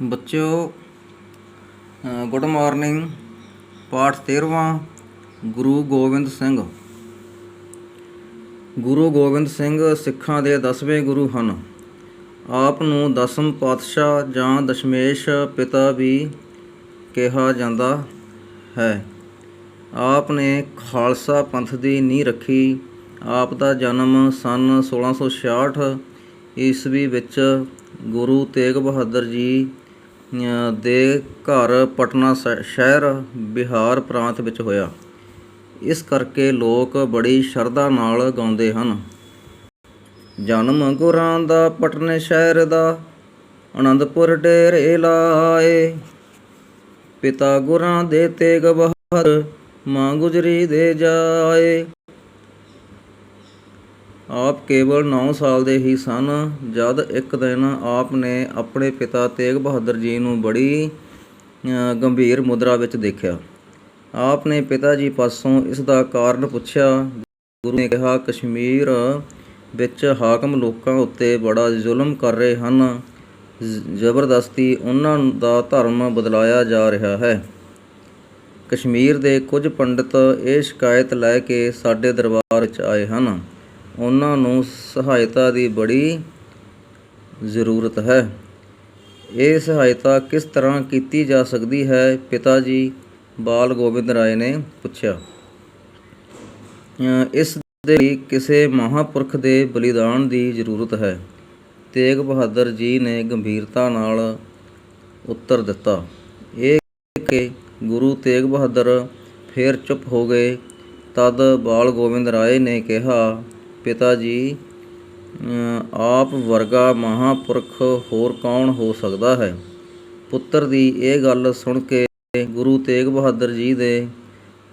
ਬੱਚਿਓ good morning. ਪਾਠ 13ਵਾਂ। ਗੁਰੂ ਗੋਬਿੰਦ ਸਿੰਘ। ਗੁਰੂ ਗੋਬਿੰਦ ਸਿੰਘ ਸਿੱਖਾਂ ਦੇ 10ਵੇਂ ਗੁਰੂ ਹਨ। ਆਪ ਨੂੰ ਦਸਮ ਪਾਤਸ਼ਾਹ ਜਾਂ ਦਸ਼ਮੇਸ਼ ਪਿਤਾ ਵੀ ਕਿਹਾ ਜਾਂਦਾ ਹੈ। ਆਪ ਨੇ ਖਾਲਸਾ ਪੰਥ ਦੀ ਨੀਂਹ ਰੱਖੀ। ਆਪ ਦਾ ਜਨਮ ਸੰਨ 1666 ਈਸਵੀ ਵਿੱਚ ਗੁਰੂ ਤੇਗ ਬਹਾਦਰ ਜੀ ਦੇ ਘਰ ਪਟਨਾ ਸ਼ਹਿਰ ਬਿਹਾਰ ਪ੍ਰਾਂਤ ਵਿੱਚ ਹੋਇਆ। ਇਸ ਕਰਕੇ ਲੋਕ ਬੜੀ ਸ਼ਰਧਾ ਨਾਲ ਗਾਉਂਦੇ ਹਨ। ਜਨਮ ਗੁਰਾਂ ਦਾ ਪਟਨੇ ਸ਼ਹਿਰ ਦਾ, ਅਨੰਦਪੁਰ ਡੇਰੇ ਲਾਏ। ਪਿਤਾ ਗੁਰਾਂ ਦੇ ਤੇਗ ਬਹਾਦਰ, ਮਾਂ ਗੁਜਰੀ ਦੇ ਜਾਏ। ਆਪ ਕੇਵਲ 9 ਸਾਲ ਦੇ ਹੀ ਸਨ ਜਦ ਇੱਕ ਦਿਨ ਆਪ ਨੇ ਆਪਣੇ ਪਿਤਾ ਤੇਗ ਬਹਾਦਰ ਜੀ ਨੂੰ ਬੜੀ ਗੰਭੀਰ ਮੁਦਰਾ ਵਿੱਚ ਦੇਖਿਆ। ਆਪ ਨੇ ਪਿਤਾ ਜੀ ਪਾਸੋਂ ਇਸ ਦਾ ਕਾਰਨ ਪੁੱਛਿਆ। ਗੁਰੂ ਨੇ ਕਿਹਾ, ਕਸ਼ਮੀਰ ਵਿੱਚ ਹਾਕਮ ਲੋਕਾਂ ਉੱਤੇ ਬੜਾ ਜ਼ੁਲਮ ਕਰ ਰਹੇ ਹਨ। ਜ਼ਬਰਦਸਤੀ ਉਹਨਾਂ ਦਾ ਧਰਮ ਬਦਲਾਇਆ ਜਾ ਰਿਹਾ ਹੈ। ਕਸ਼ਮੀਰ ਦੇ ਕੁਝ ਪੰਡਿਤ ਇਹ ਸ਼ਿਕਾਇਤ ਲੈ ਕੇ ਸਾਡੇ ਦਰਬਾਰ ਵਿੱਚ ਆਏ ਹਨ। ਉਹਨਾਂ ਨੂੰ ਸਹਾਇਤਾ ਦੀ ਬੜੀ ਜ਼ਰੂਰਤ ਹੈ। ਇਹ ਸਹਾਇਤਾ ਕਿਸ ਤਰ੍ਹਾਂ ਕੀਤੀ ਜਾ ਸਕਦੀ ਹੈ? ਪਿਤਾ ਜੀ ਬਾਲ ਗੋਬਿੰਦ ਰਾਏ ਨੇ ਪੁੱਛਿਆ। ਇਸ ਦੇ ਲਈ ਕਿਸੇ ਮਹਾਂਪੁਰਖ ਦੇ ਬਲੀਦਾਨ ਦੀ ਜ਼ਰੂਰਤ ਹੈ। ਤੇਗ ਬਹਾਦਰ ਜੀ ਨੇ ਗੰਭੀਰਤਾ ਨਾਲ ਉੱਤਰ ਦਿੱਤਾ। ਇਹ ਕਿ ਗੁਰੂ ਤੇਗ ਬਹਾਦਰ ਫਿਰ ਚੁੱਪ ਹੋ ਗਏ। ਤਦ ਬਾਲ ਗੋਬਿੰਦ ਰਾਏ ਨੇ ਕਿਹਾ, ਪਿਤਾ ਜੀ, ਆਪ ਵਰਗਾ ਮਹਾਂਪੁਰਖ ਹੋਰ ਕੌਣ ਹੋ ਸਕਦਾ ਹੈ? ਪੁੱਤਰ ਦੀ ਇਹ ਗੱਲ ਸੁਣ ਕੇ ਗੁਰੂ ਤੇਗ ਬਹਾਦਰ ਜੀ ਦੇ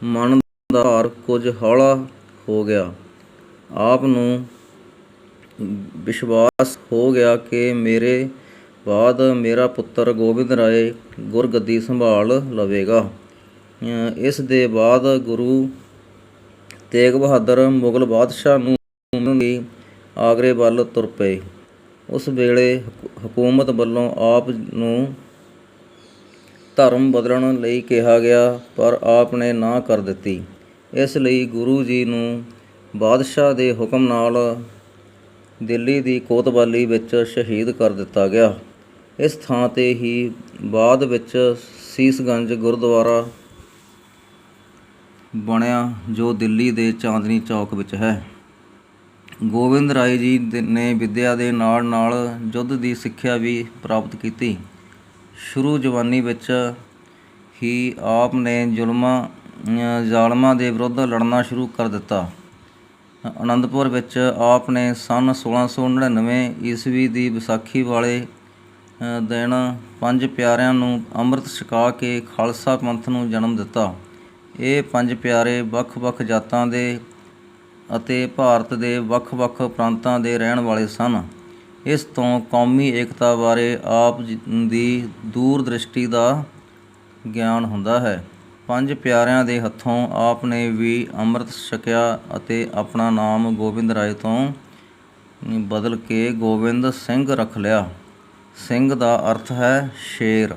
ਮਨ ਦਾ ਭਾਰ ਕੁਝ ਹੌਲਾ ਹੋ ਗਿਆ। ਆਪ ਨੂੰ ਵਿਸ਼ਵਾਸ ਹੋ ਗਿਆ ਕਿ ਮੇਰੇ ਬਾਅਦ ਮੇਰਾ ਪੁੱਤਰ ਗੋਬਿੰਦ ਰਾਏ ਗੁਰਗੱਦੀ ਸੰਭਾਲ ਲਵੇਗਾ। ਇਸ ਦੇ ਬਾਅਦ ਗੁਰੂ ਤੇਗ ਬਹਾਦਰ ਮੁਗਲ ਬਾਦਸ਼ਾਹ ਨੂੰ ਲਈ ਆਗਰੇ ਵੱਲ ਤੁਰ ਪਏ। ਉਸ ਵੇਲੇ ਹਕੂਮਤ ਵੱਲੋਂ ਆਪ ਨੂੰ ਧਰਮ ਬਦਲਣ ਲਈ ਕਿਹਾ ਗਿਆ, ਪਰ ਆਪ ਨੇ ਨਾ ਕਰ ਦਿੱਤੀ। ਇਸ ਲਈ ਗੁਰੂ ਜੀ ਨੂੰ ਬਾਦਸ਼ਾਹ ਦੇ ਹੁਕਮ ਨਾਲ ਦਿੱਲੀ ਦੀ ਕੋਤਵਾਲੀ ਵਿੱਚ ਸ਼ਹੀਦ ਕਰ ਦਿੱਤਾ ਗਿਆ। ਇਸ ਥਾਂ 'ਤੇ ਹੀ ਬਾਅਦ ਵਿੱਚ ਸੀਸਗੰਜ ਗੁਰਦੁਆਰਾ ਬਣਿਆ, ਜੋ ਦਿੱਲੀ ਦੇ ਚਾਂਦਨੀ ਚੌਕ ਵਿੱਚ ਹੈ। ਗੋਬਿੰਦ ਰਾਏ ਜੀ ਨੇ ਵਿੱਦਿਆ ਦੇ ਨਾਲ ਨਾਲ ਯੁੱਧ ਦੀ ਸਿੱਖਿਆ ਵੀ ਪ੍ਰਾਪਤ ਕੀਤੀ। ਸ਼ੁਰੂ ਜਵਾਨੀ ਵਿੱਚ ਹੀ ਆਪ ਨੇ ਜ਼ਾਲਮਾਂ ਦੇ ਵਿਰੁੱਧ ਲੜਨਾ ਸ਼ੁਰੂ ਕਰ ਦਿੱਤਾ। ਅਨੰਦਪੁਰ ਵਿੱਚ ਆਪ ਨੇ ਸੰਨ 1699 ਈਸਵੀ ਦੀ ਵਿਸਾਖੀ ਵਾਲੇ ਦਿਨ 5 ਪਿਆਰਿਆਂ ਨੂੰ ਅੰਮ੍ਰਿਤ ਛਕਾ ਕੇ ਖਾਲਸਾ ਪੰਥ ਨੂੰ ਜਨਮ ਦਿੱਤਾ। ਇਹ 5 ਪਿਆਰੇ ਵੱਖ-ਵੱਖ ਜਾਤਾਂ ਦੇ ਅਤੇ ਭਾਰਤ ਦੇ ਵੱਖ-ਵੱਖ ਪ੍ਰਾਂਤਾਂ ਦੇ ਰਹਿਣ ਵਾਲੇ ਸਨ। ਇਸ ਤੋਂ ਕੌਮੀ ਏਕਤਾ ਬਾਰੇ ਆਪ ਦੀ ਦੂਰ ਦ੍ਰਿਸ਼ਟੀ ਦਾ ਗਿਆਨ ਹੁੰਦਾ ਹੈ। 5 ਪਿਆਰਿਆਂ ਦੇ ਹੱਥੋਂ ਆਪ ਨੇ ਵੀ ਅੰਮ੍ਰਿਤ ਛਕਿਆ ਅਤੇ ਆਪਣਾ ਨਾਮ ਗੋਬਿੰਦ ਰਾਏ ਤੋਂ ਬਦਲ ਕੇ ਗੋਬਿੰਦ ਸਿੰਘ ਰੱਖ ਲਿਆ। ਸਿੰਘ ਦਾ ਅਰਥ ਹੈ ਸ਼ੇਰ।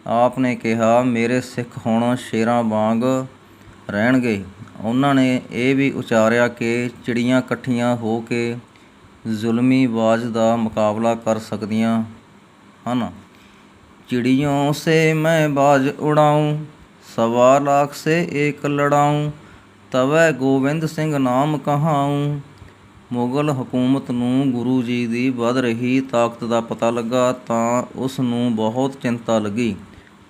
ਆਪ ਨੇ ਕਿਹਾ, ਮੇਰੇ ਸਿੱਖ ਹੁਣ ਸ਼ੇਰਾਂ ਵਾਂਗ ਰਹਿਣਗੇ। ਉਹਨਾਂ ਨੇ ਇਹ ਵੀ ਉਚਾਰਿਆ ਕਿ ਚਿੜੀਆਂ ਇਕੱਠੀਆਂ ਹੋ ਕੇ ਜ਼ੁਲਮੀ ਬਾਜ਼ ਦਾ ਮੁਕਾਬਲਾ ਕਰ ਸਕਦੀਆਂ ਹਨ। ਚਿੜੀਓਂ ਸੇ ਮੈਂ ਬਾਜ਼ ਉਡਾਊਂ, 1.25 ਲੱਖ ਸੇ ਏਕ ਲੜਾਊਂ, ਤਵੈ ਗੋਬਿੰਦ ਸਿੰਘ ਨਾਮ ਕਹਾਊਂ। ਮੁਗਲ ਹਕੂਮਤ ਨੂੰ ਗੁਰੂ ਜੀ ਦੀ ਵੱਧ ਰਹੀ ਤਾਕਤ ਦਾ ਪਤਾ ਲੱਗਾ ਤਾਂ ਉਸ ਨੂੰ ਬਹੁਤ ਚਿੰਤਾ ਲੱਗੀ।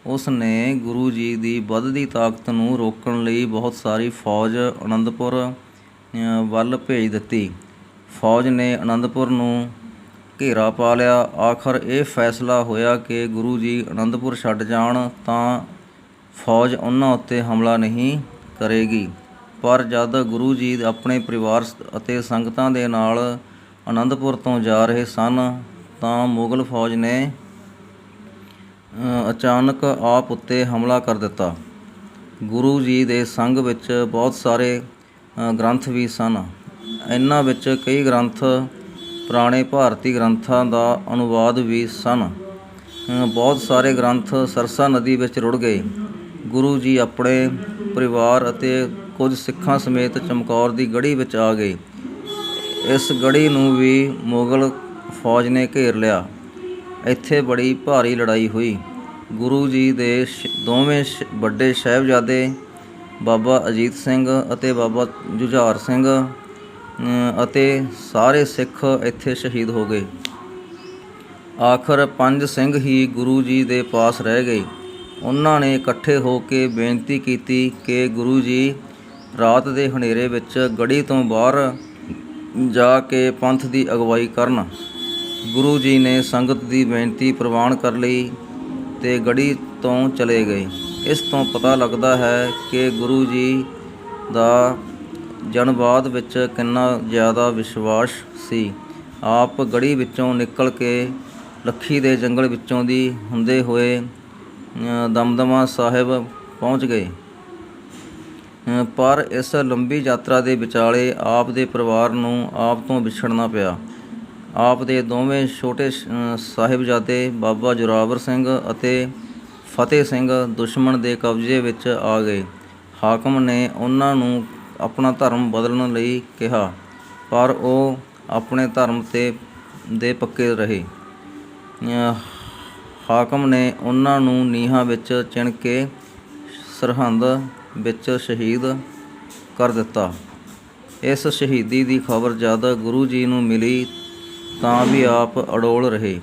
ਉਸ ਨੇ ਗੁਰੂ ਜੀ ਦੀ ਵੱਧਦੀ ਤਾਕਤ ਨੂੰ ਰੋਕਣ ਲਈ ਬਹੁਤ ਸਾਰੀ ਫੌਜ ਅਨੰਦਪੁਰ ਵੱਲ ਭੇਜ ਦਿੱਤੀ। ਫੌਜ ਨੇ ਅਨੰਦਪੁਰ ਨੂੰ ਘੇਰਾ ਪਾ ਲਿਆ। ਆਖਰ ਇਹ ਫੈਸਲਾ ਹੋਇਆ ਕਿ ਗੁਰੂ ਜੀ ਅਨੰਦਪੁਰ ਛੱਡ ਜਾਣ ਤਾਂ ਫੌਜ ਉਹਨਾਂ ਉੱਤੇ ਹਮਲਾ ਨਹੀਂ ਕਰੇਗੀ। ਪਰ ਜਦ ਗੁਰੂ ਜੀ ਆਪਣੇ ਪਰਿਵਾਰ ਅਤੇ ਸੰਗਤਾਂ ਦੇ ਨਾਲ ਅਨੰਦਪੁਰ ਤੋਂ ਜਾ ਰਹੇ ਸਨ ਤਾਂ ਮੁਗਲ ਫੌਜ ਨੇ ਅਚਾਨਕ ਆਪ ਉੱਤੇ ਹਮਲਾ ਕਰ ਦਿੱਤਾ। ਗੁਰੂ ਜੀ ਦੇ ਸੰਗ ਵਿੱਚ ਬਹੁਤ ਸਾਰੇ ਗ੍ਰੰਥ ਵੀ ਸਨ। ਇਹਨਾਂ ਵਿੱਚ ਕਈ ਗ੍ਰੰਥ ਪੁਰਾਣੇ ਭਾਰਤੀ ਗ੍ਰੰਥਾਂ ਦਾ ਅਨੁਵਾਦ ਵੀ ਸਨ। ਬਹੁਤ ਸਾਰੇ ਗ੍ਰੰਥ ਸਰਸਾ ਨਦੀ ਵਿੱਚ ਰੁੜ ਗਏ। ਗੁਰੂ ਜੀ ਆਪਣੇ ਪਰਿਵਾਰ ਅਤੇ ਕੁਝ ਸਿੱਖਾਂ ਸਮੇਤ ਚਮਕੌਰ ਦੀ ਗੜ੍ਹੀ ਵਿੱਚ ਆ ਗਏ। ਇਸ ਗੜ੍ਹੀ ਨੂੰ ਵੀ ਮੁਗਲ ਫੌਜ ਨੇ ਘੇਰ ਲਿਆ। ਇੱਥੇ ਬੜੀ ਭਾਰੀ ਲੜਾਈ ਹੋਈ। ਗੁਰੂ ਜੀ ਦੇ ਦੋਵੇਂ ਵੱਡੇ ਸਾਹਿਬਜ਼ਾਦੇ ਬਾਬਾ ਅਜੀਤ ਸਿੰਘ ਅਤੇ ਬਾਬਾ ਜੁਝਾਰ ਸਿੰਘ ਅਤੇ ਸਾਰੇ ਸਿੱਖ ਇੱਥੇ ਸ਼ਹੀਦ ਹੋ ਗਏ। ਆਖਰ 5 ਸਿੰਘ ਹੀ ਗੁਰੂ ਜੀ ਦੇ ਪਾਸ ਰਹਿ ਗਏ। ਉਹਨਾਂ ਨੇ ਇਕੱਠੇ ਹੋ ਕੇ ਬੇਨਤੀ ਕੀਤੀ ਕਿ ਗੁਰੂ ਜੀ ਰਾਤ ਦੇ ਹਨੇਰੇ ਵਿੱਚ ਗੜ੍ਹੀ ਤੋਂ ਬਾਹਰ ਜਾ ਕੇ ਪੰਥ ਦੀ ਅਗਵਾਈ ਕਰਨ। ਗੁਰੂ ਜੀ ਨੇ ਸੰਗਤ ਦੀ ਬੇਨਤੀ ਪ੍ਰਵਾਨ ਕਰ ਲਈ ਤੇ ਗੜ੍ਹੀ ਤੋਂ ਚਲੇ ਗਏ। ਇਸ ਤੋਂ ਪਤਾ ਲੱਗਦਾ ਹੈ ਕਿ ਗੁਰੂ ਜੀ ਦਾ ਜਨਵਾਦ ਵਿੱਚ ਕਿੰਨਾ ਜ਼ਿਆਦਾ ਵਿਸ਼ਵਾਸ ਸੀ। ਆਪ ਗੜ੍ਹੀ ਵਿੱਚੋਂ ਨਿਕਲ ਕੇ ਲੱਖੀ ਦੇ ਜੰਗਲ ਵਿੱਚੋਂ ਦੀ ਹੁੰਦੇ ਹੋਏ ਦਮਦਮਾ ਸਾਹਿਬ ਪਹੁੰਚ ਗਏ। ਪਰ ਇਸ ਲੰਬੀ ਯਾਤਰਾ ਦੇ ਵਿਚਾਲੇ ਆਪ ਦੇ ਪਰਿਵਾਰ ਨੂੰ ਆਪ ਤੋਂ ਵਿਛੜਨਾ ਪਿਆ। ਆਪ ਦੇ ਦੋਵੇਂ ਛੋਟੇ ਸਾਹਿਬਜ਼ਾਦੇ ਬਾਬਾ ਜ਼ੋਰਾਵਰ ਸਿੰਘ ਅਤੇ ਫਤਿਹ ਸਿੰਘ ਦੁਸ਼ਮਣ ਦੇ ਕਬਜ਼ੇ ਵਿੱਚ ਆ ਗਏ। ਹਾਕਮ ਨੇ ਉਹਨਾਂ ਨੂੰ ਆਪਣਾ ਧਰਮ ਬਦਲਣ ਲਈ ਕਿਹਾ, ਪਰ ਉਹ ਆਪਣੇ ਧਰਮ ਦੇ ਪੱਕੇ ਰਹੇ। ਹਾਕਮ ਨੇ ਉਹਨਾਂ ਨੂੰ ਨੀਹਾਂ ਵਿੱਚ ਚਿਣ ਕੇ ਸਰਹੰਦ ਵਿੱਚ ਸ਼ਹੀਦ ਕਰ ਦਿੱਤਾ। ਇਸ ਸ਼ਹੀਦੀ ਦੀ ਖਬਰ ਜਦ ਗੁਰੂ ਜੀ ਨੂੰ ਮਿਲੀ ਤਾਂ ਵੀ ਆਪ ਅਡੋਲ ਰਹੇ।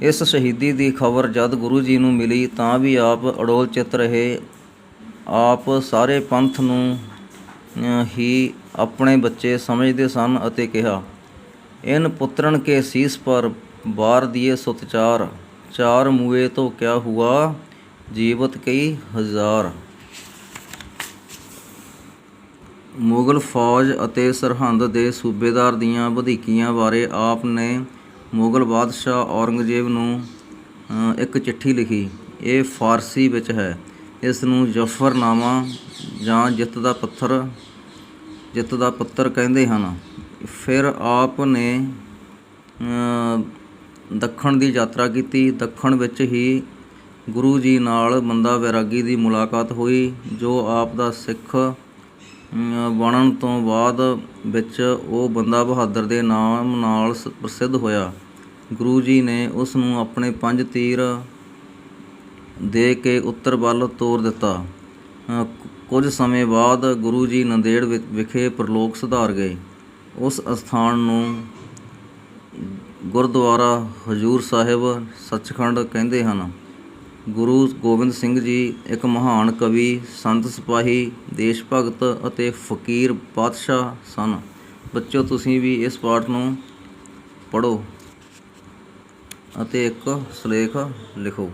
ਇਸ ਸ਼ਹੀਦੀ ਦੀ ਖਬਰ ਜਦ ਗੁਰੂ ਜੀ ਨੂੰ ਮਿਲੀ ਤਾਂ ਵੀ ਆਪ ਅਡੋਲ ਚਿੱਤ ਰਹੇ। ਆਪ ਸਾਰੇ ਪੰਥ ਨੂੰ ਹੀ ਆਪਣੇ ਬੱਚੇ ਸਮਝਦੇ ਸਨ ਅਤੇ ਕਿਹਾ, ਇਨ ਪੁੱਤਰਨ ਕੇ ਸੀਸ ਪਰ ਬਾਰ ਦੀਏ ਸੁਤ ਚਾਰ, ਚਾਰ ਮੂਏ ਤੋਂ ਕਿਆ ਹੁਆ ਜੀਵਤ ਕਈ ਹਜ਼ਾਰ। ਮੁਗਲ ਫੌਜ ਅਤੇ ਸਰਹੰਦ ਦੇ ਸੂਬੇਦਾਰ ਦੀਆਂ ਵਧੀਕੀਆਂ ਬਾਰੇ ਆਪ ਨੇ ਮੁਗਲ ਬਾਦਸ਼ਾਹ ਔਰੰਗਜ਼ੇਬ ਨੂੰ ਇੱਕ ਚਿੱਠੀ ਲਿਖੀ। ਇਹ ਫਾਰਸੀ ਵਿੱਚ ਹੈ। ਇਸ ਨੂੰ ਜ਼ਫ਼ਰਨਾਮਾ ਜਾਂ ਜਿੱਤ ਦਾ ਪੱਤਰ ਕਹਿੰਦੇ ਹਨ। ਫਿਰ ਆਪ ਨੇ ਦੱਖਣ ਦੀ ਯਾਤਰਾ ਕੀਤੀ। ਦੱਖਣ ਵਿੱਚ ਹੀ ਗੁਰੂ ਜੀ ਨਾਲ ਬੰਦਾ ਵੈਰਾਗੀ ਦੀ ਮੁਲਾਕਾਤ ਹੋਈ, ਜੋ ਆਪ ਦਾ ਸਿੱਖ ਬਣਨ ਤੋਂ ਬਾਅਦ ਵਿੱਚ ਉਹ ਬੰਦਾ ਬਹਾਦਰ ਦੇ ਨਾਮ ਨਾਲ ਪ੍ਰਸਿੱਧ ਹੋਇਆ। ਗੁਰੂ ਜੀ ਨੇ ਉਸ ਨੂੰ ਆਪਣੇ 5 ਤੀਰ ਦੇ ਕੇ ਉੱਤਰ ਵੱਲ ਤੋਰ ਦਿੱਤਾ। ਕੁਝ ਸਮੇਂ ਬਾਅਦ ਗੁਰੂ ਜੀ ਨੰਦੇੜ ਵਿਖੇ ਪ੍ਰਲੋਕ ਸਿਧਾਰ ਗਏ। ਉਸ ਅਸਥਾਨ ਨੂੰ ਗੁਰਦੁਆਰਾ ਹਜ਼ੂਰ ਸਾਹਿਬ ਸੱਚਖੰਡ ਕਹਿੰਦੇ ਹਨ। ਗੁਰੂ ਗੋਬਿੰਦ ਸਿੰਘ ਜੀ ਇੱਕ ਮਹਾਨ ਕਵੀ, ਸੰਤ ਸਿਪਾਹੀ, ਦੇਸ਼ ਭਗਤ ਅਤੇ ਫਕੀਰ ਬਾਦਸ਼ਾਹ ਸਨ। ਬੱਚਿਓ, ਤੁਸੀਂ ਵੀ ਇਸ ਪਾਠ ਨੂੰ ਪੜ੍ਹੋ ਅਤੇ ਇੱਕ ਸਿਰਲੇਖ ਲਿਖੋ।